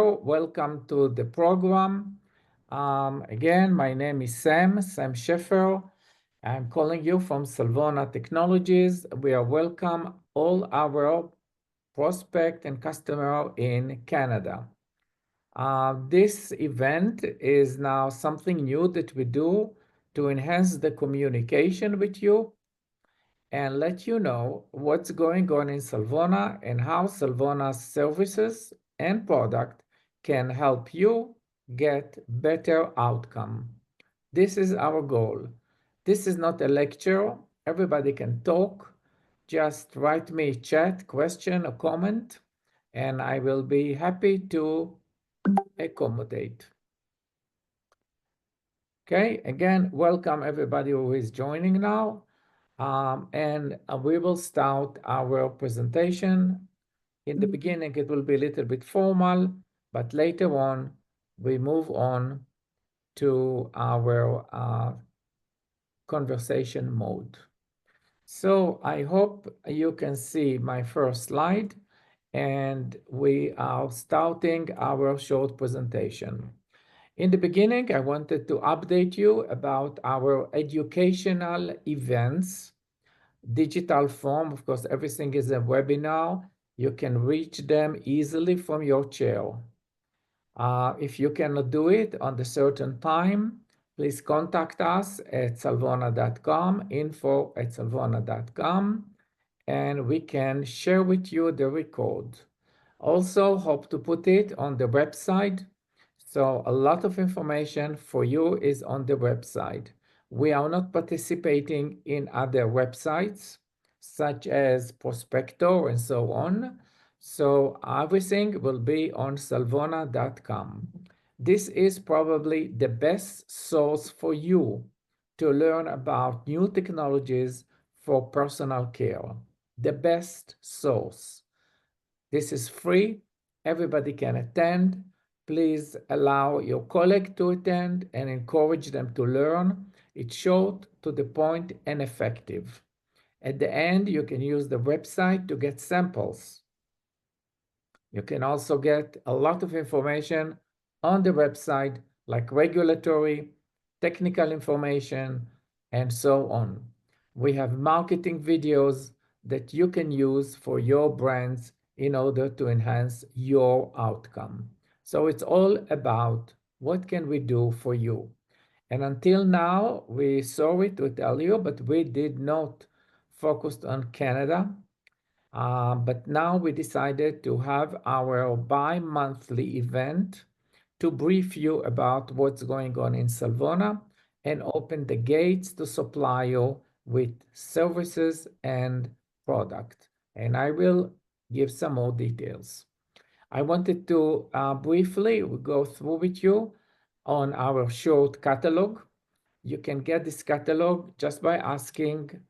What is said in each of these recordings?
Welcome to the program. Again, my name is Sam Sheffer. I'm calling you from Salvona Technologies. We are welcome all our prospect and customer in Canada. This event is now something new that we do to enhance the communication with you and let you know what's going on in Salvona and how Salvona's services and product can help you get better outcome. This is our goal. This is not a lecture. Everybody can talk. Just write me a chat, question, or comment, and I will be happy to accommodate. Okay, again, welcome everybody who is joining now. And we will start our presentation. In the beginning, it will be a little bit formal, but later on, we move on to our conversation mode. So I hope you can see my first slide, and we are starting our short presentation. In the beginning, I wanted to update you about our educational events, digital form. Of course, everything is a webinar. You can reach them easily from your chair. If you cannot do it on the certain time, please contact us at salvona.com, info@salvona.com, and we can share with you the record. Also, hope to put it on the website. So a lot of information for you is on the website. We are not participating in other websites, such as Prospector and so on. So everything will be on salvona.com. This is probably the best source for you to learn about new technologies for personal care. The best source. This is free. Everybody can attend. Please allow your colleague to attend and encourage them to learn. It's short, to the point, and effective. At the end, you can use the website to get samples. You can also get a lot of information on the website, like regulatory, technical information, and so on. We have marketing videos that you can use for your brands in order to enhance your outcome. So it's all about what can we do for you. And until now, we sorry to tell you, but we did not focus on Canada. But now we decided to have our bi-monthly event to brief you about what's going on in Salvona and open the gates to supply you with services and product. And I will give some more details. I wanted to briefly go through with you on our short catalog. You can get this catalog just by asking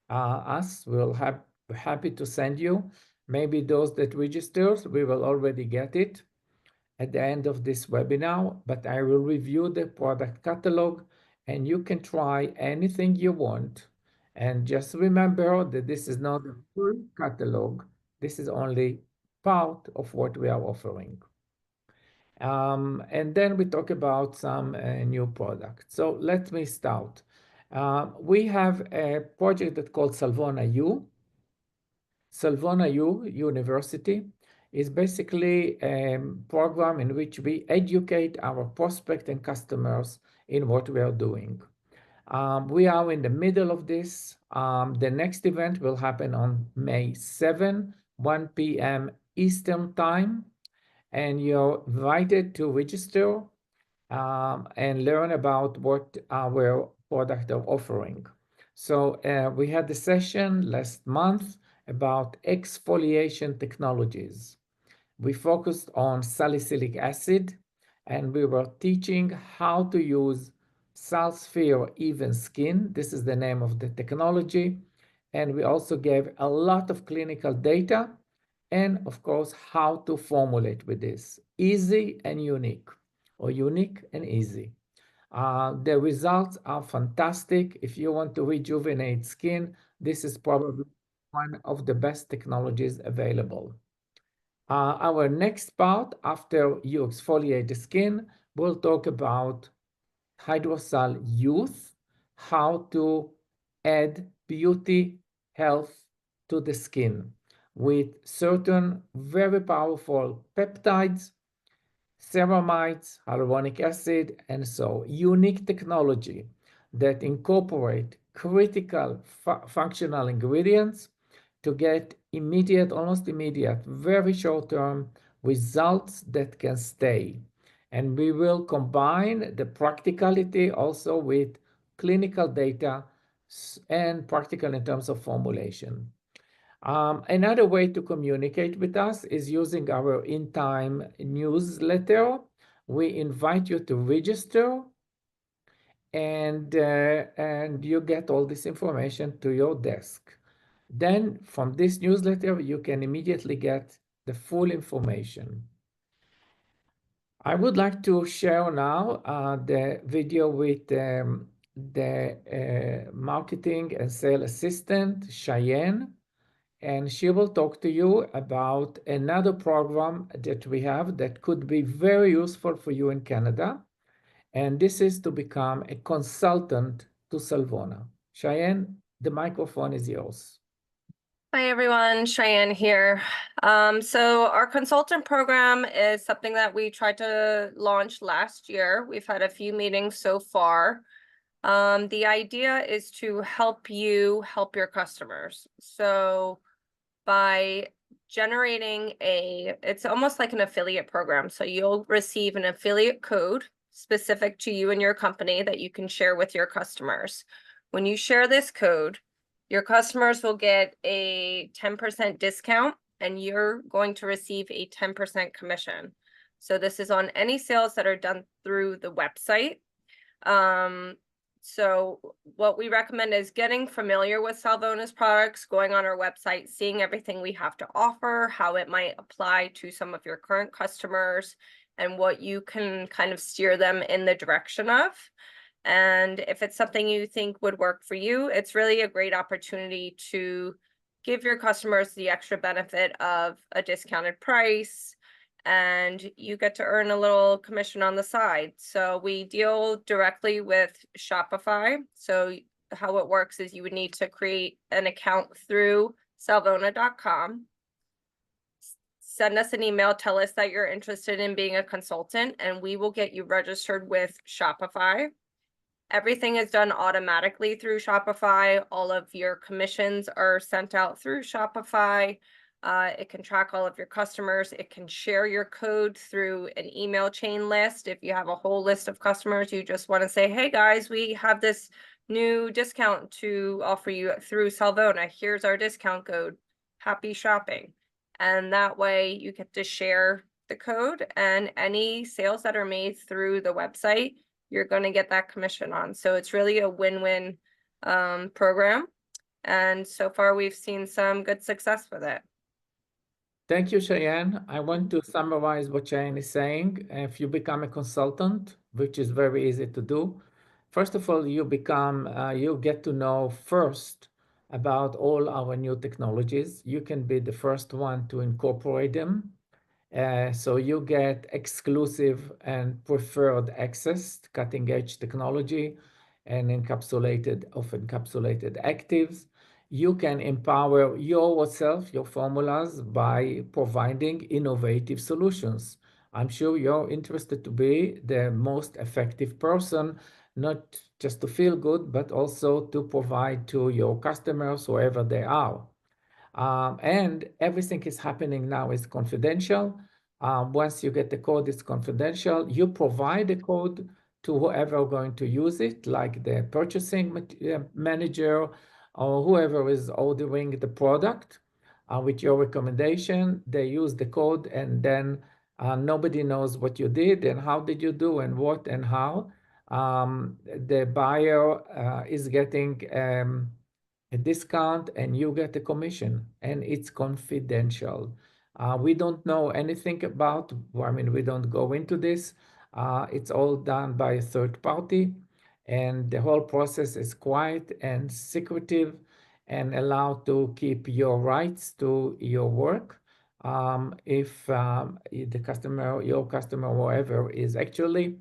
us. We'll have happy to send you. Maybe those that registers, we will already get it at the end of this webinar, but I will review the product catalog and you can try anything you want. And just remember that this is not a full catalog. This is only part of what we are offering. And then we talk about some new products. So let me start. We have a project that's called Salvona U. Salvona U University is basically a program in which we educate our prospect and customers in what we are doing. We are in the middle of this. The next event will happen on May 7, 1 p.m. Eastern Time, and you're invited to register and learn about what our product are offering. So we had a session last month about exfoliation technologies. We focused on salicylic acid, and we were teaching how to use Salsphere Even Skin. This is the name of the technology. And we also gave a lot of clinical data and, of course, how to formulate with this. Easy and unique, or unique and easy. The results are fantastic. If you want to rejuvenate skin, this is probably one of the best technologies available. Our next part, after you exfoliate the skin, we'll talk about hydrosol youth, how to add beauty, health to the skin with certain very powerful peptides, ceramides, hyaluronic acid, and so unique technology that incorporate critical functional ingredients to get immediate, almost immediate, very short-term results that can stay. And we will combine the practicality also with clinical data and practical in terms of formulation. Another way to communicate with us is using our in-time newsletter. We invite you to register and you get all this information to your desk. Then from this newsletter, you can immediately get the full information. I would like to share now the video with the marketing and sales assistant, Cheyenne, and she will talk to you about another program that we have that could be very useful for you in Canada. And this is to become a consultant to Salvona. Cheyenne, the microphone is yours. Hi everyone, Cheyenne here. So our consultant program is something that we tried to launch last year. We've had a few meetings so far. The idea is to help you help your customers. So by generating it's almost like an affiliate program. So you'll receive an affiliate code specific to you and your company that you can share with your customers. When you share this code, your customers will get a 10% discount and you're going to receive a 10% commission. So this is on any sales that are done through the website. So what we recommend is getting familiar with Salvona's products, going on our website, seeing everything we have to offer, how it might apply to some of your current customers, and what you can kind of steer them in the direction of. And if it's something you think would work for you, it's really a great opportunity to give your customers the extra benefit of a discounted price, and you get to earn a little commission on the side. So we deal directly with Shopify. So how it works is you would need to create an account through salvona.com. Send us an email, tell us that you're interested in being a consultant, and we will get you registered with Shopify. Everything is done automatically through Shopify. All of your commissions are sent out through Shopify. It can track all of your customers. It can share your code through an email chain list. If you have a whole list of customers, you just want to say, hey guys, we have this new discount to offer you through Salvona. Here's our discount code. Happy shopping. And that way you get to share the code, and any sales that are made through the website, you're going to get that commission on. So it's really a win-win program. And so far we've seen some good success with it. Thank you, Cheyenne. I want to summarize what Cheyenne is saying. If you become a consultant, which is very easy to do, first of all, you get to know first about all our new technologies. You can be the first one to incorporate them. So you get exclusive and preferred access to cutting-edge technology and encapsulated actives. You can empower yourself, your formulas, by providing innovative solutions. I'm sure you're interested to be the most effective person, not just to feel good, but also to provide to your customers, wherever they are. And everything is happening now is confidential. Once you get the code, it's confidential. You provide the code to whoever is going to use it, like the purchasing manager or whoever is ordering the product. With your recommendation, they use the code, and then nobody knows what you did and how did you do and what and how. The buyer is getting a discount and you get a commission, and it's confidential. We don't know anything about, I mean, we don't go into this. It's all done by a third party, and the whole process is quiet and secretive and allowed to keep your rights to your work. if the customer, your customer, whoever, is actually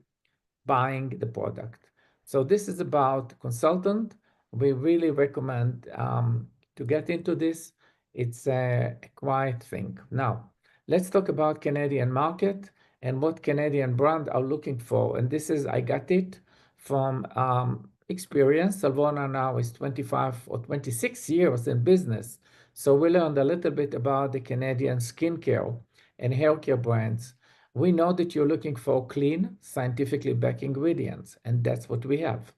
buying the product. So this is about consultant. We really recommend to get into this. It's a quiet thing. Now, let's talk about Canadian market and what Canadian brand are looking for. And this is, I got it from experience. Salvona now is 25 or 26 years in business. So we learned a little bit about the Canadian skincare and haircare brands. We know that you're looking for clean, scientifically backed ingredients, and that's what we have.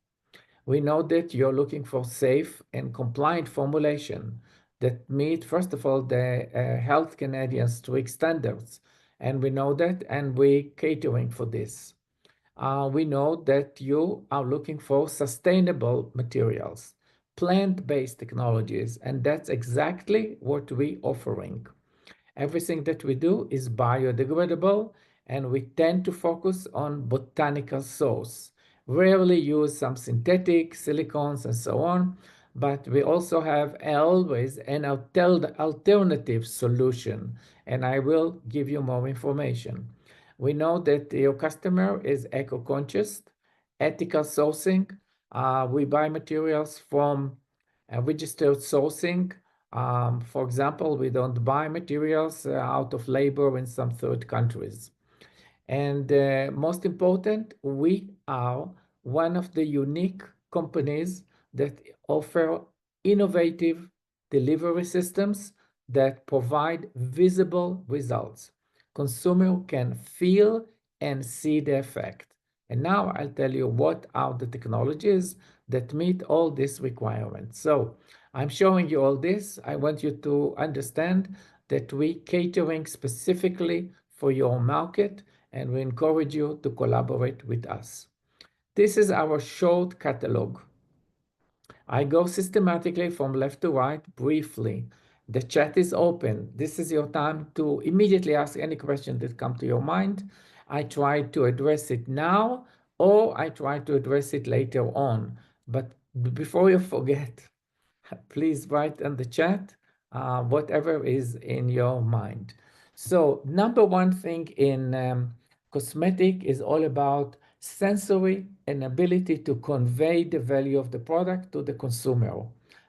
We know that you're looking for safe and compliant formulation that meet, first of all, the Health Canadian strict standards. And we know that, and we're catering for this. We know that you are looking for sustainable materials, plant-based technologies, and that's exactly what we're offering. Everything that we do is biodegradable, and we tend to focus on botanical source. Rarely use some synthetic silicones and so on, but we also have always an alternative solution, and I will give you more information. We know that your customer is eco-conscious, ethical sourcing. We buy materials from registered sourcing. For example, we don't buy materials out of labor in some third countries. And most important, we are one of the unique companies that offer innovative delivery systems that provide visible results. Consumer can feel and see the effect. And now I'll tell you what are the technologies that meet all these requirements. So I'm showing you all this. I want you to understand that we catering specifically for your market, and we encourage you to collaborate with us. This is our short catalog. I go systematically from left to right briefly. The chat is open. This is your time to immediately ask any question that come to your mind. I try to address it now, or I try to address it later on. But before you forget, please write in the chat whatever is in your mind. So number one thing in cosmetic is all about sensory and ability to convey the value of the product to the consumer.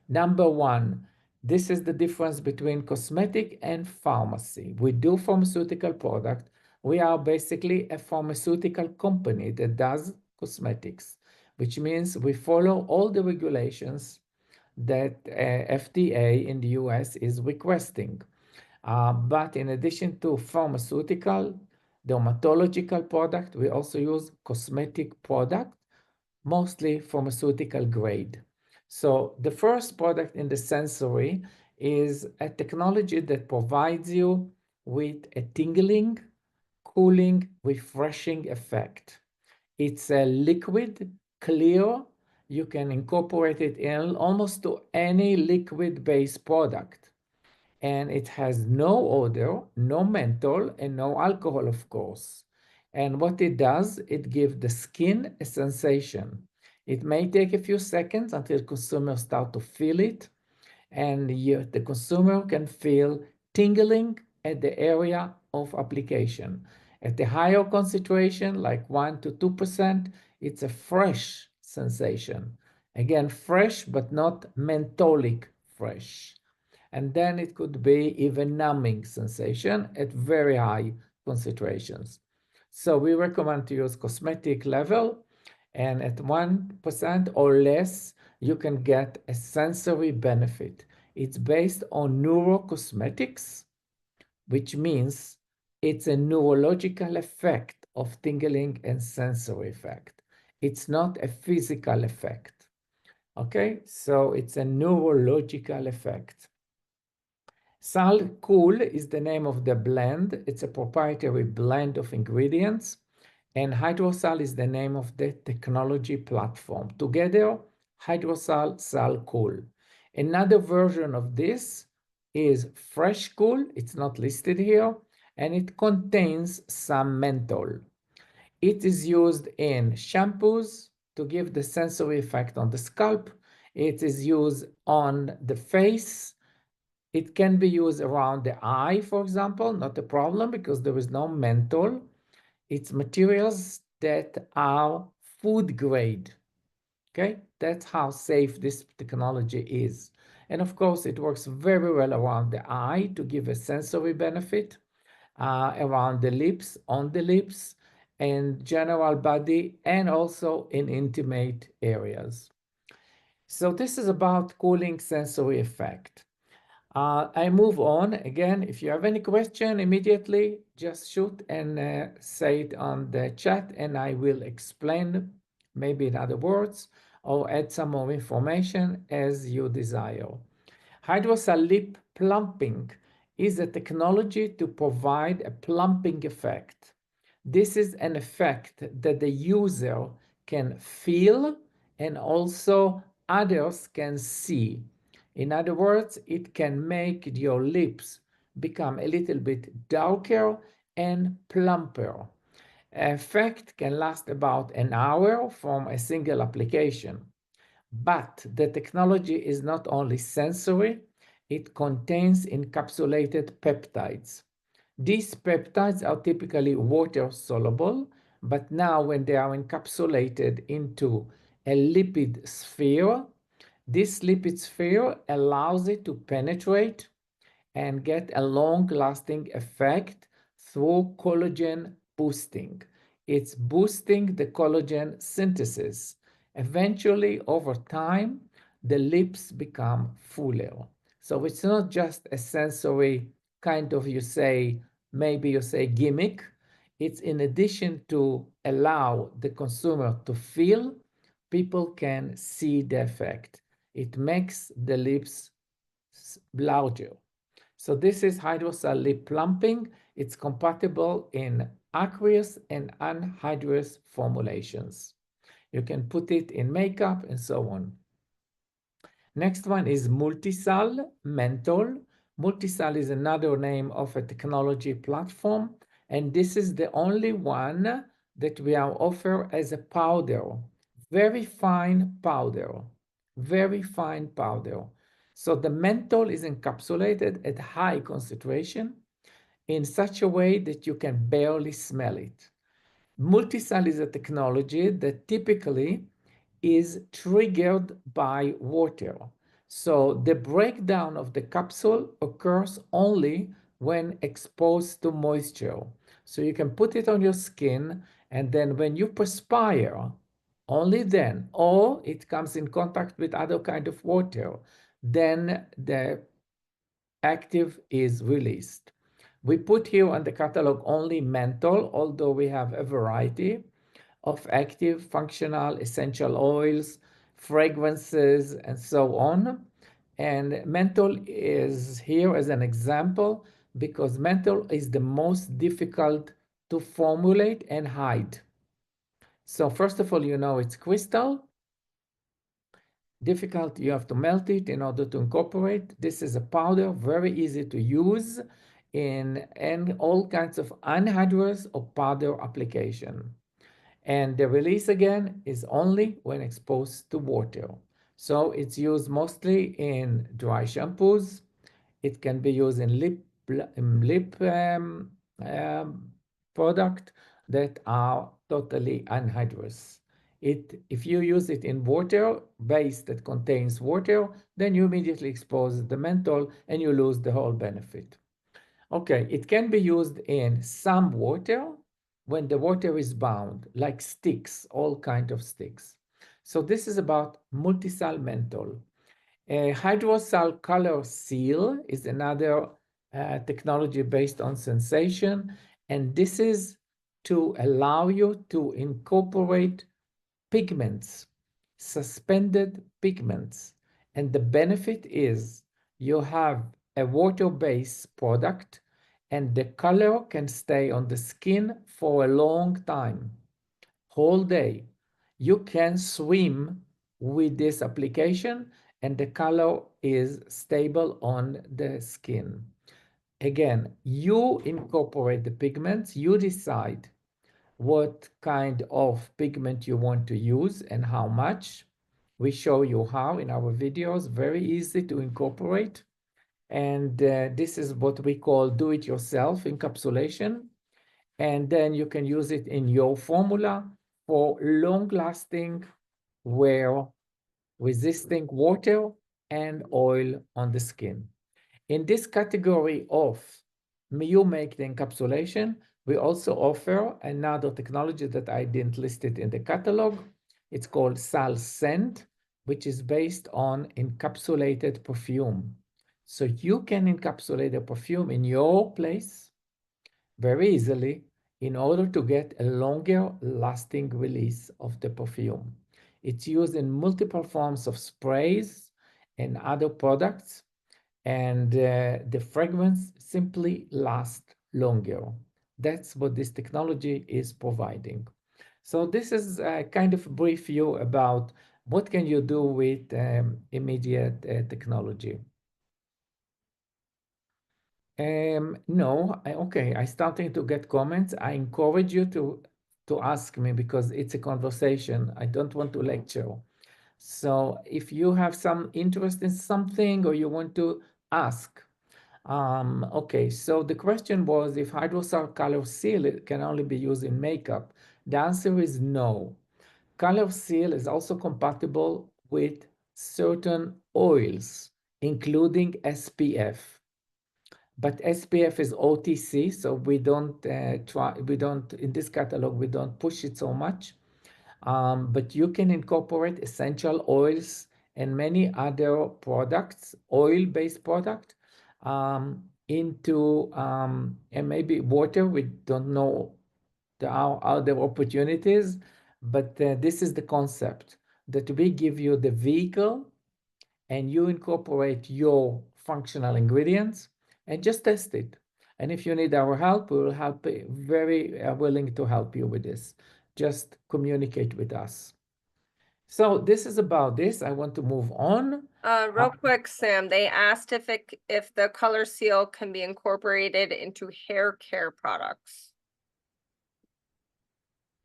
Number one, this is the difference between cosmetic and pharmacy. We do pharmaceutical product. We are basically a pharmaceutical company that does cosmetics, which means we follow all the regulations that FDA in the US is requesting. But in addition to pharmaceutical, dermatological product, we also use cosmetic product, mostly pharmaceutical grade. So the first product in the sensory is a technology that provides you with a tingling, cooling, refreshing effect. It's a liquid, clear. You can incorporate it in almost to any liquid-based product. And it has no odor, no menthol, and no alcohol, of course. And what it does, it gives the skin a sensation. It may take a few seconds until consumers start to feel it, and the consumer can feel tingling at the area of application. At the higher concentration, like 1 to 2%, it's a fresh sensation. Again, fresh, but not mentholic fresh. And then it could be even numbing sensation at very high concentrations. So we recommend to use cosmetic level, and at 1% or less, you can get a sensory benefit. It's based on neurocosmetics, which means it's a neurological effect of tingling and sensory effect. It's not a physical effect. Okay, so it's a neurological effect. Sal Cool is the name of the blend. It's a proprietary blend of ingredients. And Hydrosal is the name of the technology platform. Together, Hydrosal, Sal Cool. Another version of this is Fresh Cool. It's not listed here. And it contains some menthol. It is used in shampoos to give the sensory effect on the scalp. It is used on the face It can be used around the eye, for example, not a problem because there is no menthol. It's materials that are food grade. Okay, that's how safe this technology is. And of course, it works very well around the eye to give a sensory benefit, around the lips, on the lips, and general body, and also in intimate areas. So this is about cooling sensory effect. I move on. Again, if you have any question immediately, just shoot and say it on the chat and I will explain maybe in other words or add some more information as you desire. Hydrocell lip plumping is a technology to provide a plumping effect. This is an effect that the user can feel and also others can see. In other words, it can make your lips become a little bit darker and plumper. Effect can last about an hour from a single application. But the technology is not only sensory, it contains encapsulated peptides. These peptides are typically water soluble, but now when they are encapsulated into a lipid sphere, this lipid sphere allows it to penetrate and get a long-lasting effect through collagen boosting. It's boosting the collagen synthesis. Eventually, over time, the lips become fuller. So it's not just a sensory kind of, maybe you say gimmick. It's in addition to allow the consumer to feel, people can see the effect. It makes the lips larger. So this is hydrocell lip plumping. It's compatible in aqueous and anhydrous formulations. You can put it in makeup and so on. Next one is Multisal Menthol. Multisal is another name of a technology platform, and this is the only one that we are offer as a powder, very fine powder, very fine powder. So the menthol is encapsulated at high concentration in such a way that you can barely smell it. Multisal is a technology that typically is triggered by water. So the breakdown of the capsule occurs only when exposed to moisture. So you can put it on your skin, and then when you perspire, only then, or it comes in contact with other kind of water, then the active is released. We put here on the catalog only menthol, although we have a variety of active, functional, essential oils, fragrances, and so on. And menthol is here as an example because menthol is the most difficult to formulate and hide. So first of all, you know it's crystal. Difficult, you have to melt it in order to incorporate. This is a powder, very easy to use in all kinds of anhydrous or powder application. And the release again is only when exposed to water. So it's used mostly in dry shampoos. It can be used in lip product that are totally anhydrous. If you use it in water base that contains water, then you immediately expose the menthol and you lose the whole benefit. Okay, it can be used in some water when the water is bound, like sticks, all kind of sticks. So this is about multisal menthol. Hydrosol color seal is another technology based on sensation, and this is to allow you to incorporate pigments, suspended pigments. And the benefit is you have a water-based product and the color can stay on the skin for a long time, whole day. You can swim with this application and the color is stable on the skin. Again, you incorporate the pigments, you decide what kind of pigment you want to use and how much. We show you how in our videos, very easy to incorporate. And this is what we call do-it-yourself encapsulation. And then you can use it in your formula for long-lasting wear, resisting water and oil on the skin. In this category of you make the encapsulation, we also offer another technology that I didn't list it in the catalog. It's called Scent, which is based on encapsulated perfume. So you can encapsulate a perfume in your place very easily in order to get a longer lasting release of the perfume. It's used in multiple forms of sprays and other products, and the fragrance simply lasts longer. That's what this technology is providing. So this is a kind of a brief view about what can you do with immediate technology. No, okay, I starting to get comments. I encourage you to ask me because it's a conversation. I don't want to lecture. So if you have some interest in something or you want to ask, okay, so the question was if hydrosol color seal can only be used in makeup. The answer is no. Color seal is also compatible with certain oils, including SPF. But SPF is OTC, so we don't in this catalog, we don't push it so much. But you can incorporate essential oils and many other products, oil-based product, into, and maybe water. We don't know the other opportunities, but this is the concept that we give you the vehicle and you incorporate your functional ingredients and just test it. And if you need our help, we will help, very willing to help you with this. Just communicate with us. So this is about this. I want to move on. Real quick, Sam, they asked if the color seal can be incorporated into hair care products.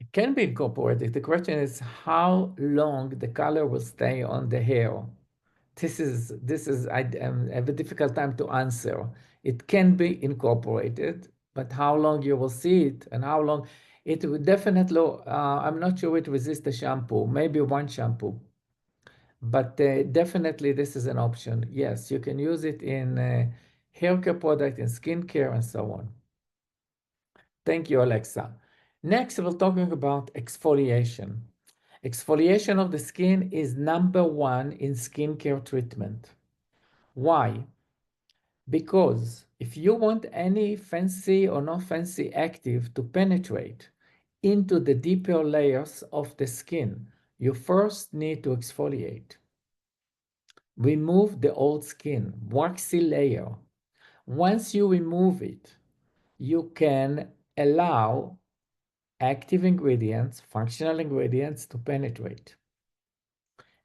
It can be incorporated. The question is how long the color will stay on the hair. This is I have a difficult time to answer. It can be incorporated, but how long you will see it and how long it will definitely, I'm not sure it resists the shampoo, maybe one shampoo, but definitely this is an option. Yes, you can use it in hair care product, in skincare and so on. Thank you, Alexa. Next, we're talking about exfoliation. Exfoliation of the skin is number one in skincare treatment. Why? Because if you want any fancy or not fancy active to penetrate into the deeper layers of the skin, you first need to exfoliate. Remove the old skin, waxy layer. Once you remove it, you can allow active ingredients, functional ingredients to penetrate.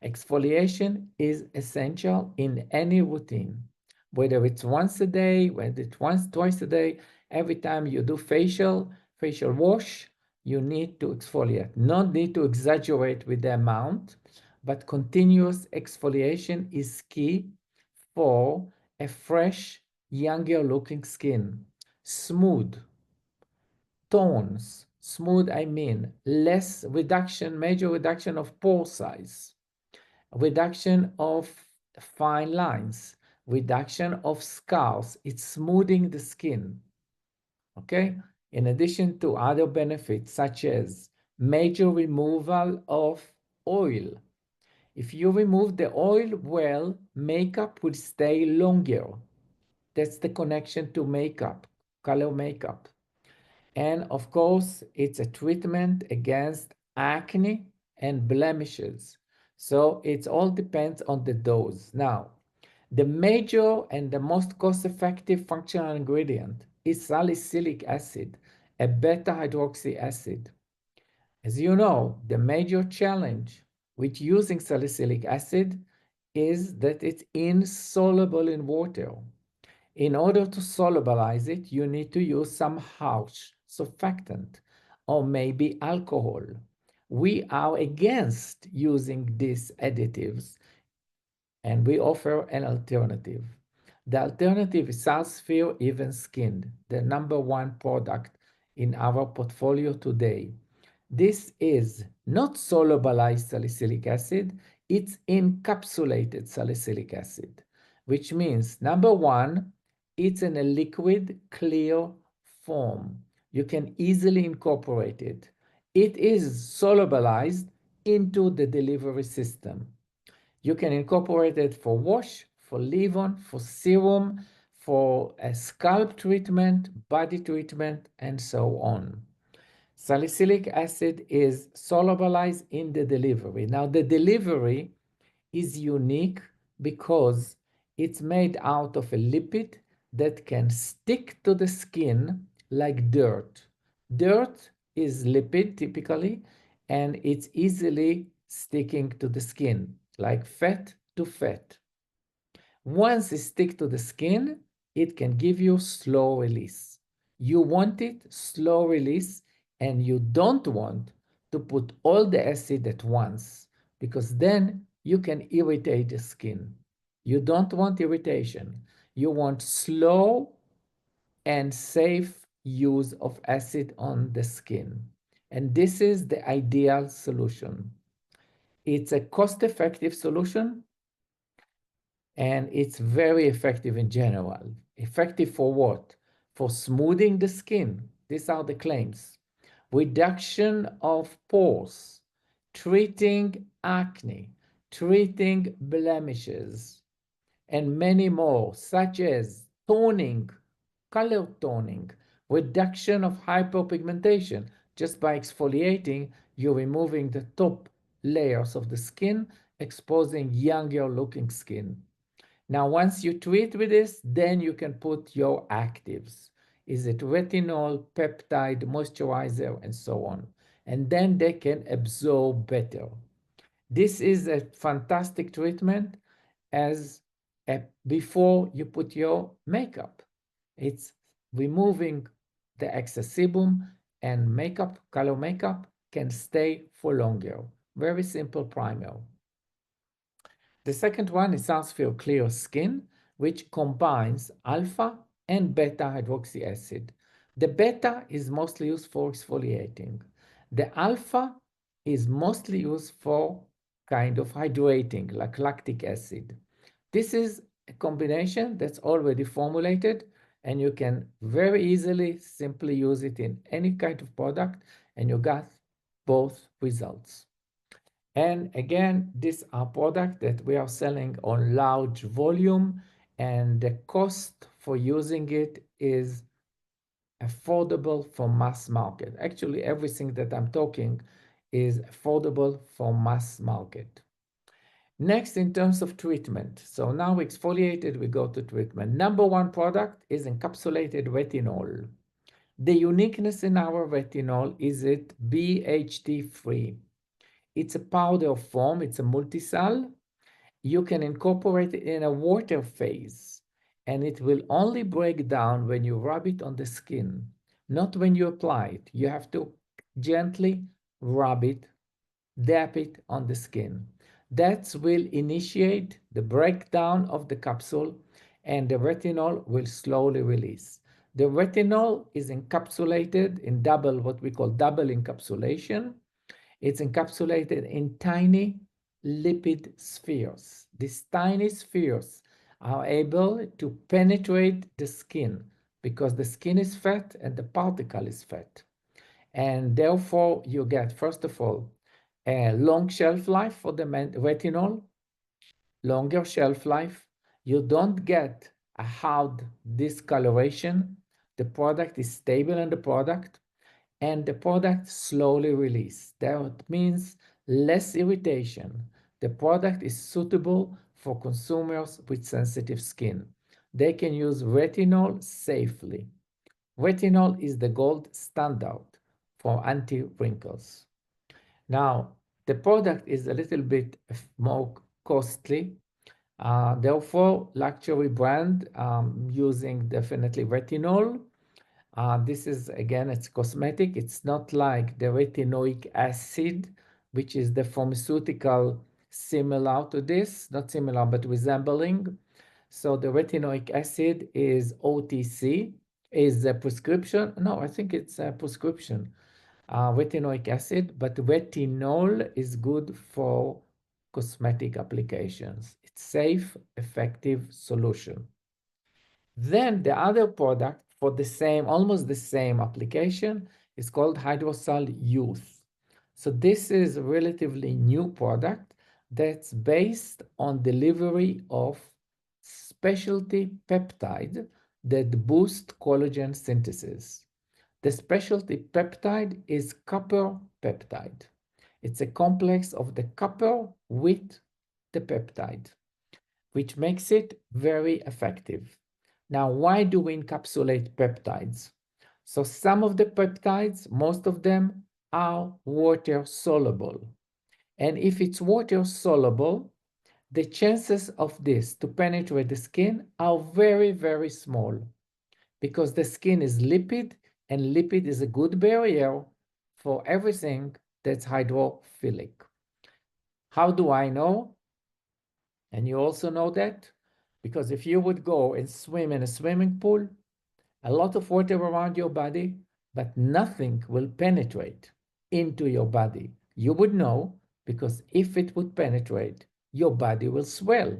Exfoliation is essential in any routine, whether it's once a day, whether it's twice a day. Every time you do facial wash, you need to exfoliate. Not need to exaggerate with the amount, but continuous exfoliation is key for a fresh, younger looking skin. Smooth tones. Smooth, I mean, less reduction, major reduction of pore size, reduction of fine lines, reduction of scars. It's smoothing the skin, okay? In addition to other benefits such as major removal of oil. If you remove the oil, well, makeup will stay longer. That's the connection to makeup, color makeup. And of course, it's a treatment against acne and blemishes. So it all depends on the dose. Now, the major and the most cost-effective functional ingredient is salicylic acid, a beta-hydroxy acid. As you know, the major challenge with using salicylic acid is that it's insoluble in water. In order to solubilize it, you need to use some harsh surfactant or maybe alcohol. We are against using these additives and we offer an alternative. The alternative is Salsphere Even Skin, the number one product in our portfolio today. This is not solubilized salicylic acid, it's encapsulated salicylic acid, which means number one, it's in a liquid, clear form. You can easily incorporate it. It is solubilized into the delivery system. You can incorporate it for wash, for leave-on, for serum, for a scalp treatment, body treatment, and so on. Salicylic acid is solubilized in the delivery. Now, the delivery is unique because it's made out of a lipid that can stick to the skin like dirt. Dirt is lipid typically, and it's easily sticking to the skin, like fat to fat. Once it sticks to the skin, it can give you slow release. You want it slow release, and you don't want to put all the acid at once because then you can irritate the skin. You don't want irritation. You want slow and safe use of acid on the skin. And this is the ideal solution. It's a cost-effective solution and it's very effective in general. Effective for what? For smoothing the skin. These are the claims. Reduction of pores, treating acne, treating blemishes, and many more, such as toning, color toning, reduction of hyperpigmentation. Just by exfoliating, you're removing the top layers of the skin, exposing younger looking skin. Now, once you treat with this, then you can put your actives. Is it retinol, peptide, moisturizer, and so on. And then they can absorb better. This is a fantastic treatment as before you put your makeup. It's removing the excess sebum, and makeup, color makeup, can stay for longer. Very simple primer. The second one is Salsphere Clear Skin, which combines alpha and beta hydroxy acid. The beta is mostly used for exfoliating. The alpha is mostly used for kind of hydrating, like lactic acid. This is a combination that's already formulated, and you can very easily simply use it in any kind of product, and you got both results. And again, these are products that we are selling on large volume, and the cost for using it is affordable for mass market. Actually, everything that I'm talking is affordable for mass market. Next, in terms of treatment. So now exfoliated, we go to treatment. Number one product is encapsulated retinol. The uniqueness in our retinol is it BHT free. It's a powder form, it's a multisal. You can incorporate it in a water phase, and it will only break down when you rub it on the skin, not when you apply it. You have to gently rub it, dab it on the skin. That will initiate the breakdown of the capsule, and the retinol will slowly release. The retinol is encapsulated in double, what we call double encapsulation. It's encapsulated in tiny lipid spheres. These tiny spheres are able to penetrate the skin because the skin is fat and the particle is fat. And therefore, you get, first of all, a long shelf life for the retinol, longer shelf life. You don't get a hard discoloration. The product is stable in the product, and the product slowly release. That means less irritation. The product is suitable for consumers with sensitive skin. They can use retinol safely. Retinol is the gold standard for anti-wrinkles. Now, the product is a little bit more costly. Therefore, luxury brand using definitely retinol. This is, again, it's cosmetic. It's not like the retinoic acid, which is the pharmaceutical similar to this, not similar, but resembling. So the retinoic acid is OTC, is a prescription. No, I think it's a prescription, retinoic acid, but retinol is good for cosmetic applications. It's safe, effective solution. Then the other product for the same, almost the same application is called Hydrosol Youth. So this is a relatively new product that's based on delivery of specialty peptide that boost collagen synthesis. The specialty peptide is copper peptide. It's a complex of the copper with the peptide, which makes it very effective. Now, why do we encapsulate peptides? So some of the peptides, most of them are water soluble. And if it's water soluble, the chances of this to penetrate the skin are very, very small because the skin is lipid and lipid is a good barrier for everything that's hydrophilic. How do I know? And you also know that because if you would go and swim in a swimming pool, a lot of water around your body, but nothing will penetrate into your body. You would know because if it would penetrate, your body will swell.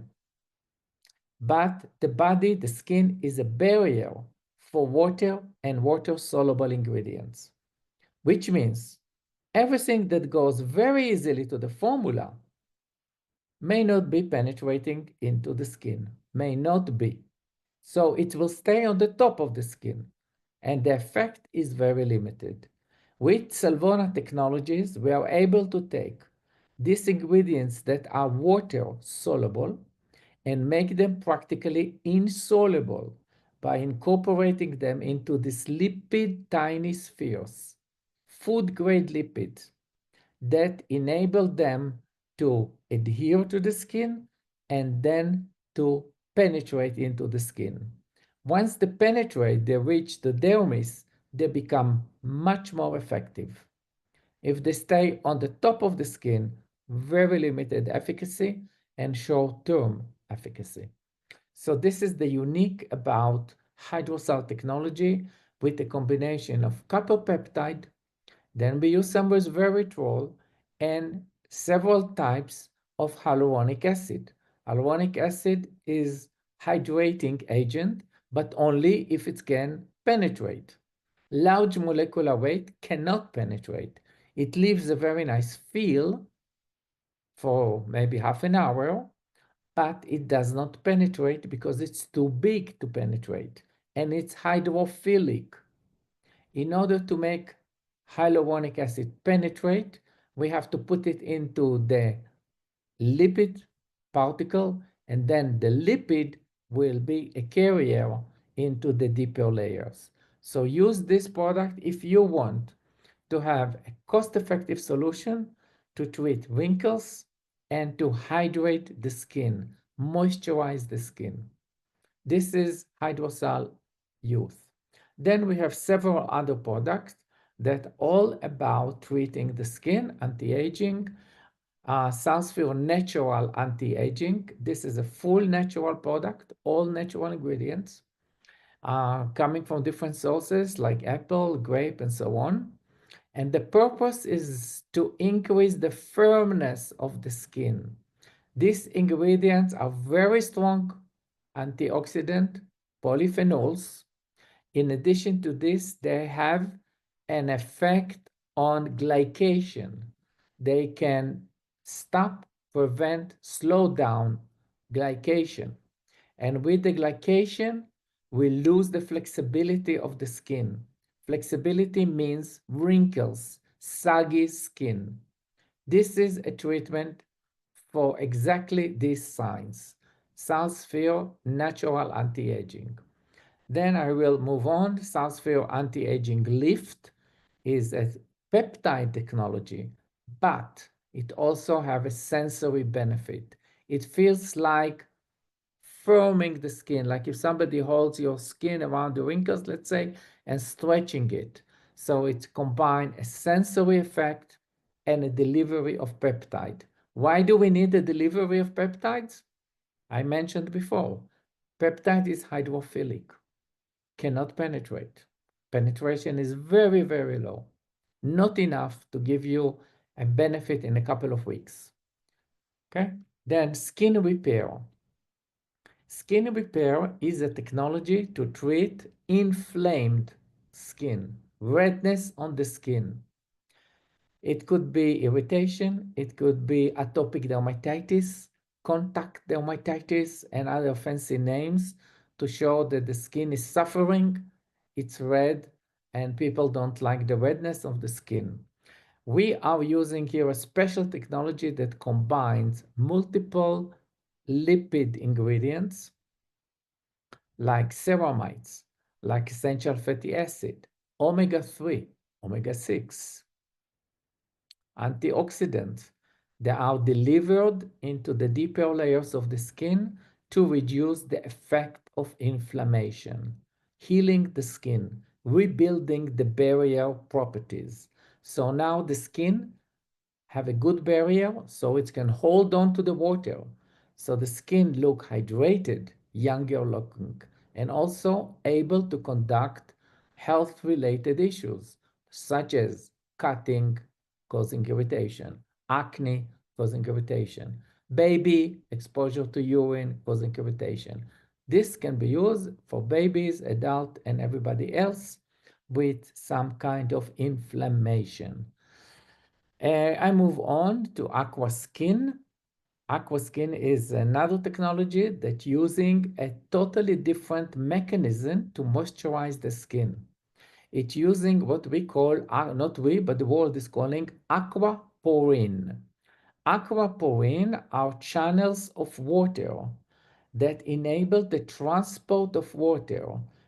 But the body, the skin, is a barrier for water and water-soluble ingredients, which means everything that goes very easily to the formula may not be penetrating into the skin, may not be. So it will stay on the top of the skin, and the effect is very limited. With Salvona technologies, we are able to take these ingredients that are water soluble and make them practically insoluble by incorporating them into these lipid tiny spheres, food grade lipids that enable them to adhere to the skin and then to penetrate into the skin. Once they penetrate, they reach the dermis, they become much more effective. If they stay on the top of the skin, very limited efficacy and short-term efficacy. So this is the unique about hydrosol technology with a combination of copper peptide. Then we use some resveratrol and several types of hyaluronic acid. Hyaluronic acid is hydrating agent, but only if it can penetrate. Large molecular weight cannot penetrate. It leaves a very nice feel for maybe half an hour, but it does not penetrate because it's too big to penetrate and it's hydrophilic. In order to make hyaluronic acid penetrate, we have to put it into the lipid particle, and then the lipid will be a carrier into the deeper layers. So use this product if you want to have a cost-effective solution to treat wrinkles and to hydrate the skin, moisturize the skin. This is Hydrosol Youth. Then we have several other products that all about treating the skin, anti-aging, Sunsphere Natural Anti-Aging. This is a full natural product, all natural ingredients, coming from different sources like apple, grape, and so on. And the purpose is to increase the firmness of the skin. These ingredients are very strong antioxidant polyphenols. In addition to this, they have an effect on glycation. They can stop, prevent, slow down glycation. And with the glycation, we lose the flexibility of the skin. Flexibility means wrinkles, saggy skin. This is a treatment for exactly these signs. Sunsphere Natural Anti-Aging. Then I will move on. Sunsphere Anti-Aging Lift is a peptide technology, but it also have a sensory benefit. It feels like firming the skin, like if somebody holds your skin around the wrinkles, let's say, and stretching it. So it combines a sensory effect and a delivery of peptide. Why do we need the delivery of peptides? I mentioned before, Peptide is hydrophilic, cannot penetrate. Penetration is very, very low, not enough to give you a benefit in a couple of weeks. Okay? Then skin repair. Skin repair is a technology to treat inflamed skin, redness on the skin. It could be irritation, it could be atopic dermatitis, contact dermatitis, and other fancy names to show that the skin is suffering, it's red, and people don't like the redness of the skin. We are using here a special technology that combines multiple lipid ingredients like ceramides, like essential fatty acid, omega-3, omega-6, antioxidants. They are delivered into the deeper layers of the skin to reduce the effect of inflammation, healing the skin, rebuilding the barrier properties. So now the skin have a good barrier so it can hold on to the water. So the skin look hydrated, younger looking, and also able to conduct health-related issues such as cutting, causing irritation, acne, causing irritation, baby exposure to urine, causing irritation. This can be used for babies, adult, and everybody else with some kind of inflammation. I move on to Aqua Skin. Aqua Skin is another technology that using a totally different mechanism to moisturize the skin. It's using what we call, not we, but the world is calling aquaporine. Aquaporine are channels of water that enable the transport of water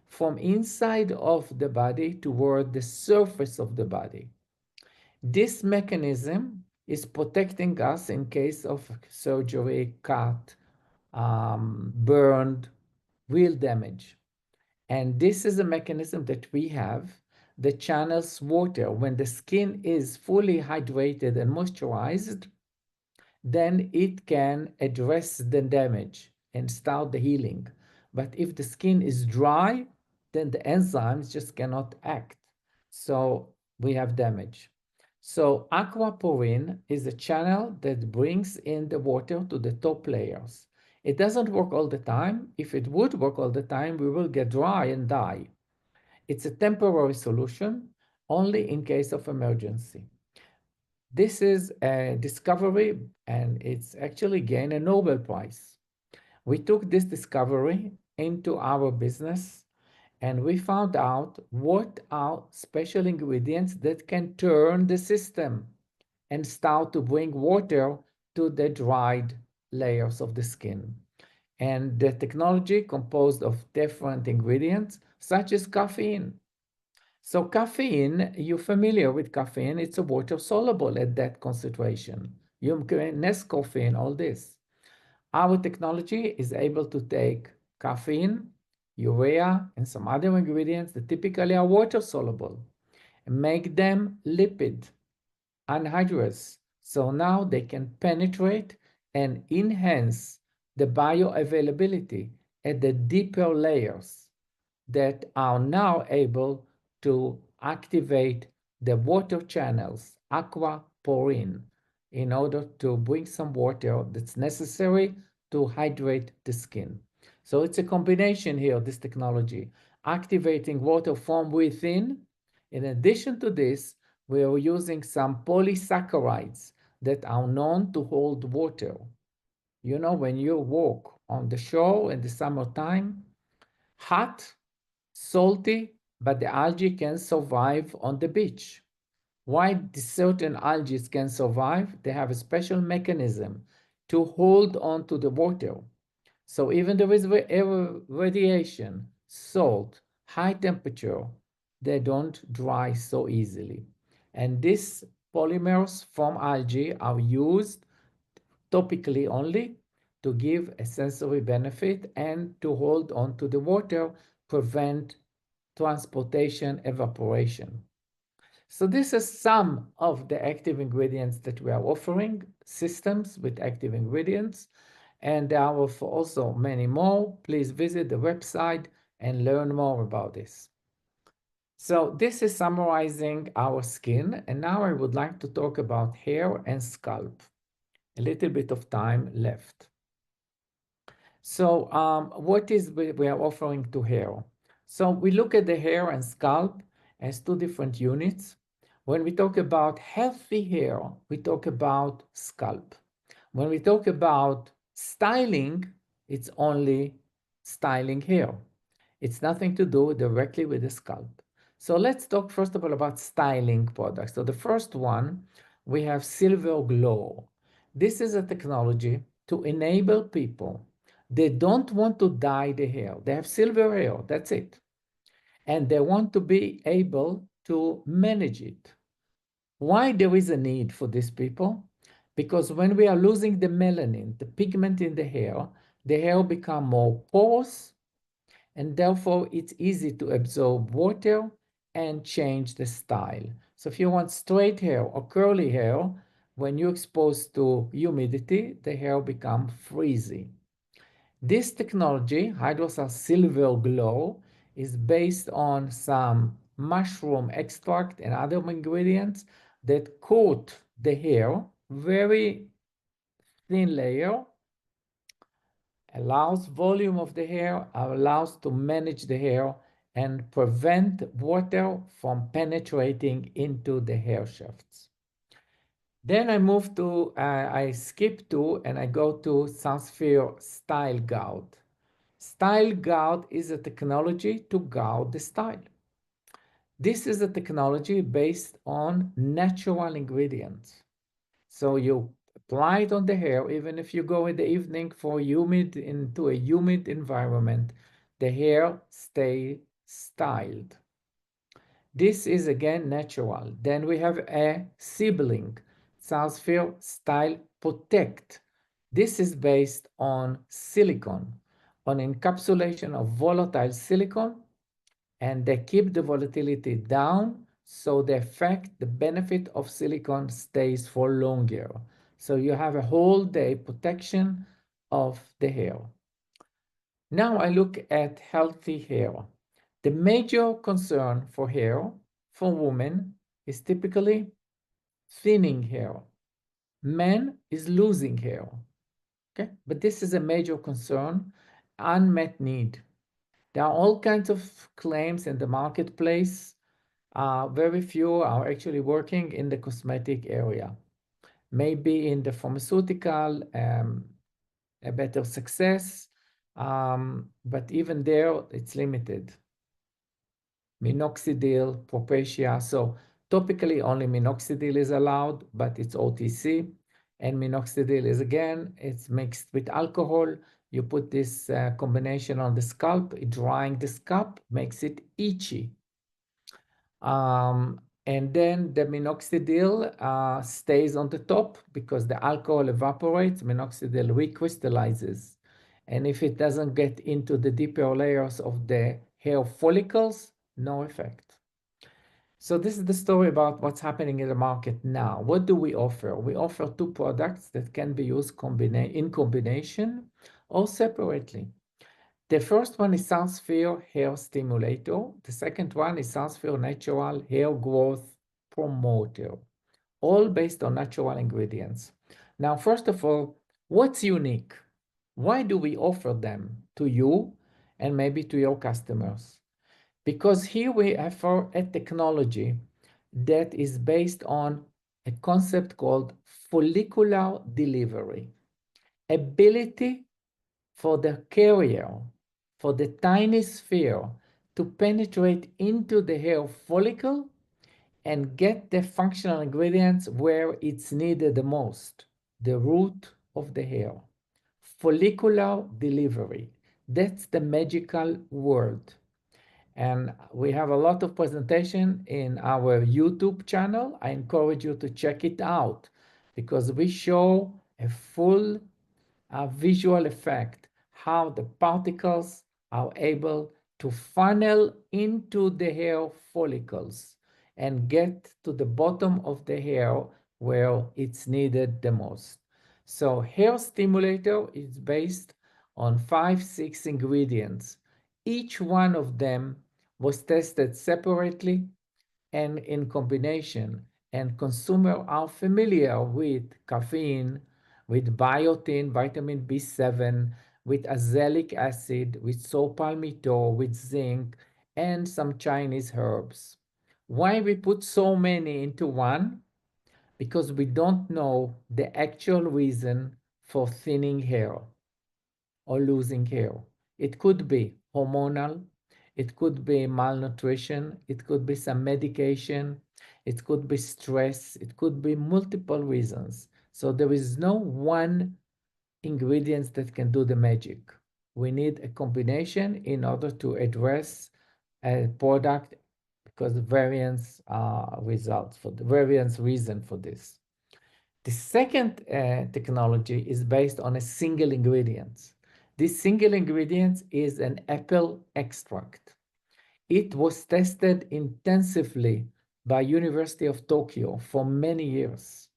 from inside of the body toward the surface of the body. This mechanism is protecting us in case of surgery, cut, burned, real damage. And this is a mechanism that we have that channels water. When the skin is fully hydrated and moisturized, then it can address the damage and start the healing. But if the skin is dry, then the enzymes just cannot act. So we have damage. So aquaporine is a channel that brings in the water to the top layers. It doesn't work all the time. If it would work all the time, we will get dry and die. It's a temporary solution only in case of emergency. This is a discovery and it's actually gained a Nobel Prize. We took this discovery into our business and we found out what are special ingredients that can turn the system and start to bring water to the dried layers of the skin. And the technology composed of different ingredients such as caffeine. So caffeine, you're familiar with caffeine, it's a water soluble at that concentration. You can Nescaffeine, all this. Our technology is able to take caffeine, urea, and some other ingredients that typically are water soluble and make them lipid, anhydrous. So now they can penetrate and enhance the bioavailability at the deeper layers that are now able to activate the water channels, aquaporine, in order to bring some water that's necessary to hydrate the skin. So it's a combination here, this technology, activating water from within. In addition to this, we are using some polysaccharides that are known to hold water. You know, when you walk on the shore in the summertime, hot, salty, but the algae can survive on the beach. Why certain algae can survive? They have a special mechanism to hold on to the water. So even there is radiation, salt, high temperature, they don't dry so easily. And these polymers from algae are used topically only to give a sensory benefit and to hold on to the water, prevent transportation, evaporation. So this is some of the active ingredients that we are offering, systems with active ingredients. And there are also many more. Please visit the website and learn more about this. So this is summarizing our skin, and now I would like to talk about hair and scalp. A little bit of time left. So what is we are offering to hair? So we look at the hair and scalp as two different units. When we talk about healthy hair, we talk about scalp. When we talk about styling, it's only styling hair. It's nothing to do directly with the scalp. So let's talk first of all about styling products. So the first one, we have Silver Glow. This is a technology to enable people. They don't want to dye the hair. They have silver hair, that's it. And they want to be able to manage it. Why there is a need for these people? Because when we are losing the melanin, the pigment in the hair become more porous, and therefore it's easy to absorb water and change the style. So if you want straight hair or curly hair, when you're exposed to humidity, the hair become frizzy. This technology, Hydrocell Silver Glow, is based on some mushroom extract and other ingredients that coat the hair, very thin layer, allows volume of the hair, allows to manage the hair and prevent water from penetrating into the hair shafts. Then I move to, I skip to and I go to Sunsphere Style Guard. Style Guard is a technology to guard the style. This is a technology based on natural ingredients. So you apply it on the hair, even if you go in the evening into a humid environment, the hair stay styled. This is again natural. Then we have a sibling, Sunsphere Style Protect. This is based on silicone, on encapsulation of volatile silicone, and they keep the volatility down, so the effect, the benefit of silicone stays for longer. So you have a whole day protection of the hair. Now I look at healthy hair. The major concern for hair for women is typically thinning hair. Men is losing hair. Okay, but this is a major concern, unmet need. There are all kinds of claims in the marketplace. Very few are actually working in the cosmetic area. Maybe in the pharmaceutical, a better success, but even there, it's limited. Minoxidil, Propecia. So topically, only minoxidil is allowed, but it's OTC. And minoxidil is, again, it's mixed with alcohol. You put this combination on the scalp, drying the scalp makes it itchy. And then the minoxidil stays on the top because the alcohol evaporates, minoxidil recrystallizes. And if it doesn't get into the deeper layers of the hair follicles, no effect. So this is the story about what's happening in the market now. What do we offer? We offer two products that can be used in combination or separately. The first one is Sunsphere Hair Stimulator. The second one is Sunsphere Natural Hair Growth Promoter, all based on natural ingredients. Now, first of all, what's unique? Why do we offer them to you and maybe to your customers? Because here we offer a technology that is based on a concept called follicular delivery, ability for the carrier, for the tiny sphere to penetrate into the hair follicle and get the functional ingredients where it's needed the most, the root of the hair. Follicular delivery. That's the magical word. And we have a lot of presentation in our YouTube channel. I encourage you to check it out because we show a full visual effect, how the particles are able to funnel into the hair follicles and get to the bottom of the hair where it's needed the most. So hair stimulator is based on 5, 6 ingredients. Each one of them was tested separately and in combination, and consumers are familiar with caffeine, with biotin, vitamin B7, with azelaic acid, with saw palmetto, with zinc, and some Chinese herbs. Why we put so many into one? Because we don't know the actual reason for thinning hair or losing hair. It could be hormonal, it could be malnutrition, it could be some medication, it could be stress, it could be multiple reasons. So there is no one ingredient that can do the magic. We need a combination in order to address a product because variance results for the variance reason for this. The second technology is based on a single ingredient. This single ingredient is an apple extract. It was tested intensively by University of Tokyo for many years.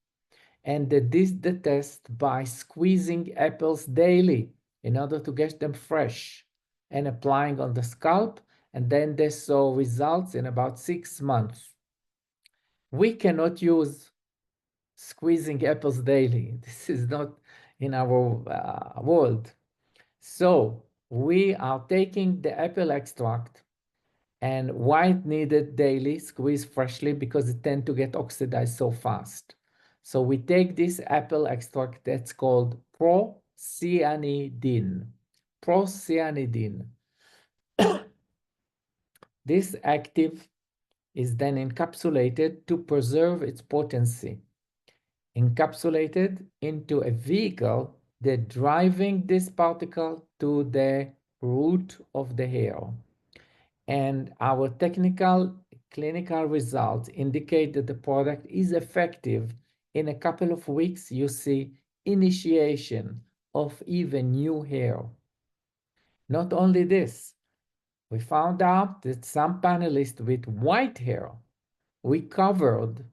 And they did the test by squeezing apples daily in order to get them fresh and applying on the scalp. And then they saw results in about 6 months. We cannot use squeezing apples daily. This is not in our world. So we are taking the apple extract and white needed daily, squeeze freshly because it tend to get oxidized so fast. So we take this apple extract that's called procyanidin. Procyanidin. This active is then encapsulated to preserve its potency. Encapsulated into a vehicle that driving this particle to the root of the hair. And our technical clinical results indicate that the product is effective. In a couple of weeks, you see initiation of even new hair. Not only this, we found out that some panelists with white hair recovered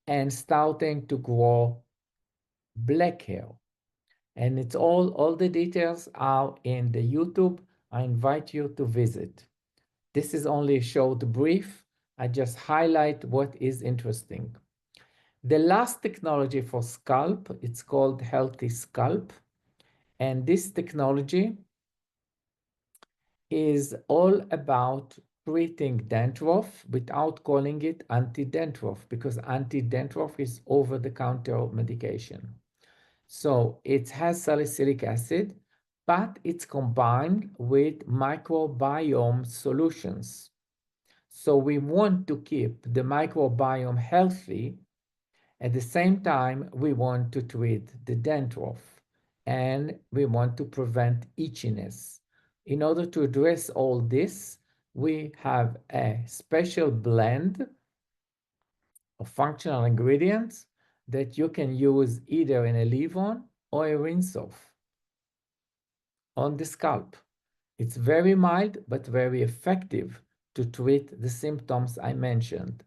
and starting to grow black hair. And it's all the details are in the YouTube. I invite you to visit. This is only a short brief. I just highlight what is interesting. The last technology for scalp, it's called Healthy Scalp. And this technology is all about treating dandruff without calling it anti-dandruff because anti-dandruff is over-the-counter medication. So it has salicylic acid, but it's combined with microbiome solutions. So we want to keep the microbiome healthy. At the same time, we want to treat the dandruff and we want to prevent itchiness. In order to address all this, we have a special blend of functional ingredients that you can use either in a leave-on or a rinse-off on the scalp. It's very mild but very effective to treat the symptoms I mentioned: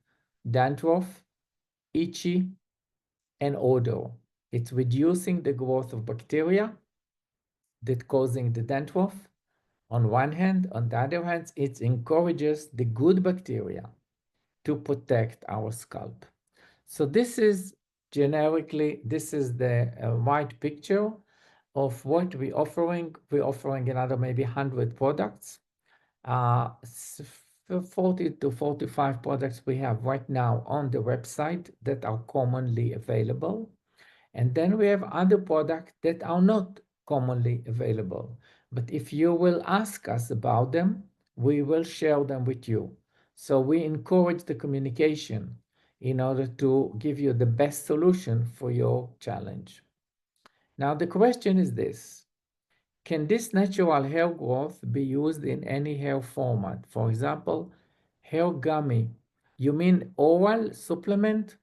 dandruff, itchy, and odor. It's reducing the growth of bacteria that causing the dandruff. On one hand, on the other hand, it encourages the good bacteria to protect our scalp. So this is generically, this is the wide picture of what we're offering. We're offering another maybe 100 products. 40 to 45 products we have right now on the website that are commonly available. And then we have other products that are not commonly available. But if you will ask us about them, we will share them with you. So we encourage the communication in order to give you the best solution for your challenge. Now, the question is this: can this natural hair growth be used in any hair format? For example, hair gummy. You mean oral supplement?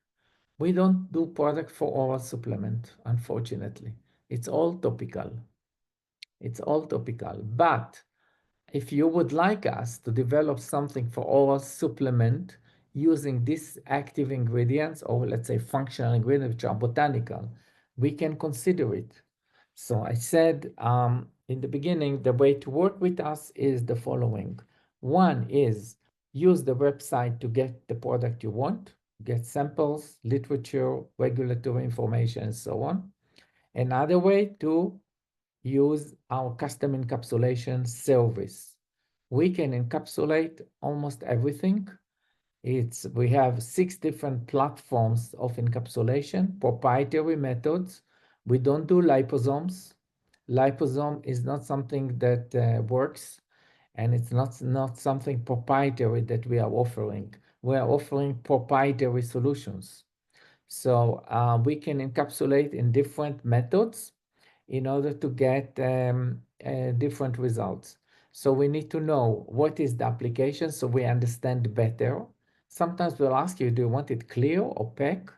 We don't do product for oral supplement, unfortunately. It's all topical. It's all topical. But if you would like us to develop something for oral supplement using these active ingredients, or let's say functional ingredients, which are botanical, we can consider it. So I said in the beginning, the way to work with us is the following. One is use the website to get the product you want, get samples, literature, regulatory information, and so on. Another way to use our custom encapsulation service. We can encapsulate almost everything. We have 6 different platforms of encapsulation, proprietary methods. We don't do liposomes. Liposome is not something that works, and it's not something proprietary that we are offering. We are offering proprietary solutions. So we can encapsulate in different methods in order to get different results. So we need to know what is the application so we understand better. Sometimes we'll ask you, do you want it clear, opaque?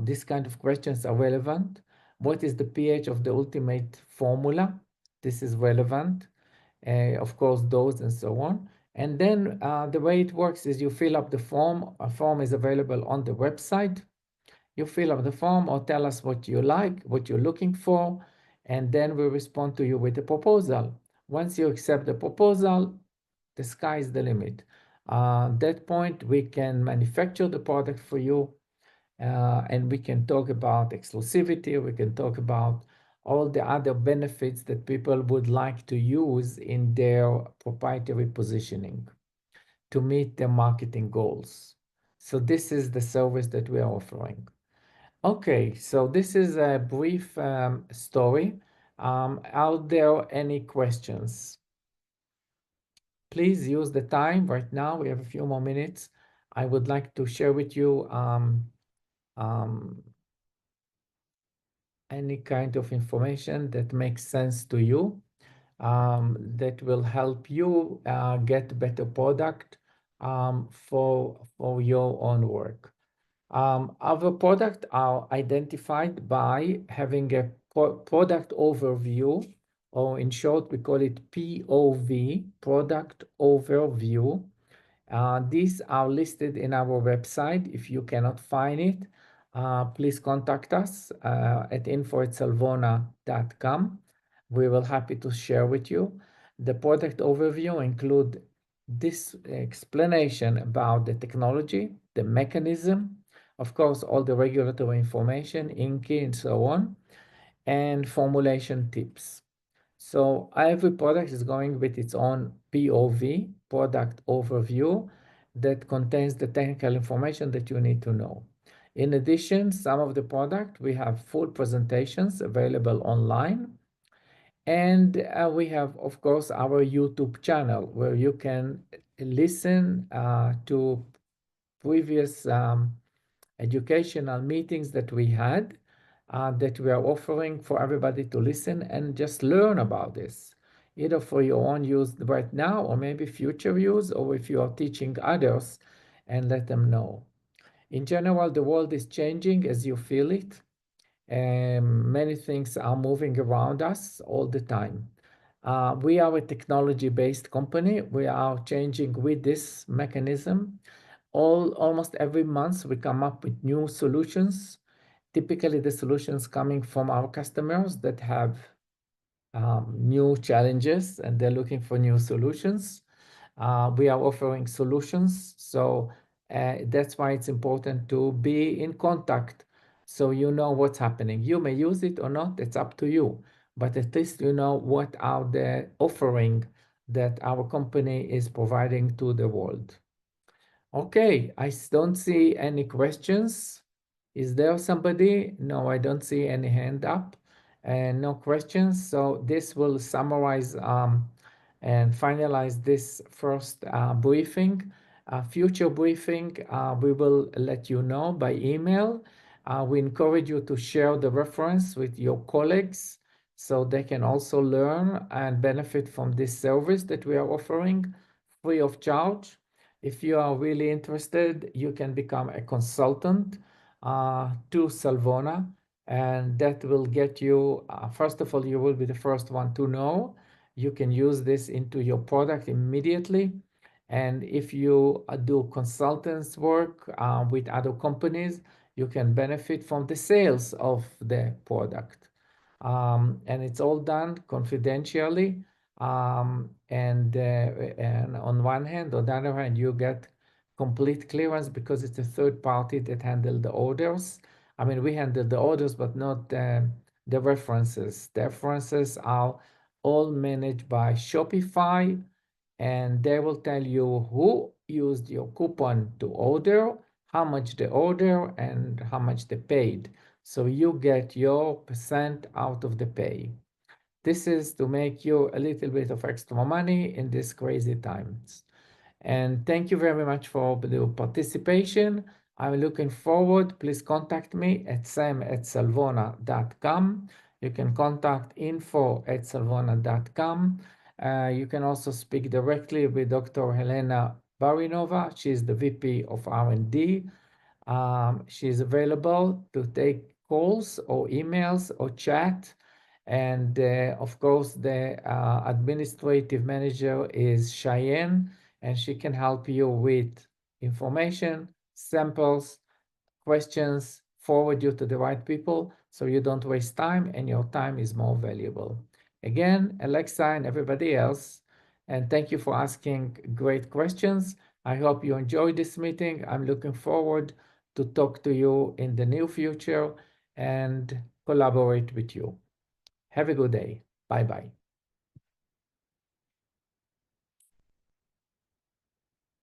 These kind of questions are relevant. What is the pH of the ultimate formula? This is relevant. Of course, dose and so on. And then the way it works is you fill up the form. A form is available on the website. You fill up the form or tell us what you like, what you're looking for, and then we respond to you with a proposal. Once you accept the proposal, the sky is the limit. At that point, we can manufacture the product for you, and we can talk about exclusivity. We can talk about all the other benefits that people would like to use in their proprietary positioning to meet their marketing goals. So this is the service that we are offering. Okay, so this is a brief story. Are there any questions? Please use the time right now. We have a few more minutes. I would like to share with you any kind of information that makes sense to you, that will help you get better product for your own work. Our products are identified by having a product overview, or in short, we call it POV, product overview. These are listed in our website. If you cannot find it, please contact us at info@salvona.com. We will happy to share with you. The product overview include this explanation about the technology, the mechanism, of course, all the regulatory information, INCI, and so on, and formulation tips. So every product is going with its own POV, product overview, that contains the technical information that you need to know. In addition, some of the product, we have full presentations available online. And we have, of course, our YouTube channel where you can listen to previous educational meetings that we had, that we are offering for everybody to listen and just learn about this, either for your own use right now or maybe future use, or if you are teaching others, and let them know. In general, the world is changing as you feel it. Many things are moving around us all the time. We are a technology-based company. We are changing with this mechanism. Almost every month, we come up with new solutions. Typically, the solutions coming from our customers that have new challenges and they're looking for new solutions. We are offering solutions, so that's why it's important to be in contact so you know what's happening. You may use it or not, it's up to you, but at least you know what are the offering that our company is providing to the world. Okay, I don't see any questions. Is there somebody? No, I don't see any hand up and no questions. So this will summarize and finalize this first briefing. Future briefing, we will let you know by email. We encourage you to share the reference with your colleagues so they can also learn and benefit from this service that we are offering free of charge. If you are really interested, you can become a consultant to Salvona, and that will get you, first of all, you will be the first one to know. You can use this into your product immediately. And if you do consultants work with other companies, you can benefit from the sales of the product. And it's all done confidentially. And on one hand, on the other hand, you get complete clearance because it's a third party that handle the orders. I mean, we handle the orders, but not the references. The references are all managed by Shopify, and they will tell you who used your coupon to order, how much they order, and how much they paid. So you get your percent out of the pay. This is to make you a little bit of extra money in these crazy times. And thank you very much for the participation. I'm looking forward. Please contact me at sam@salvona.com. You can contact info@salvona.com. You can also speak directly with Dr. Helena Barinova. She's the VP of R&D. She's available to take calls or emails or chat. And of course, the administrative manager is Cheyenne, and she can help you with information, samples, questions, forward you to the right people so you don't waste time and your time is more valuable. Again, Alexa and everybody else, and thank you for asking great questions. I hope you enjoyed this meeting. I'm looking forward to talk to you in the near future and collaborate with you. Have a good day. Bye-bye.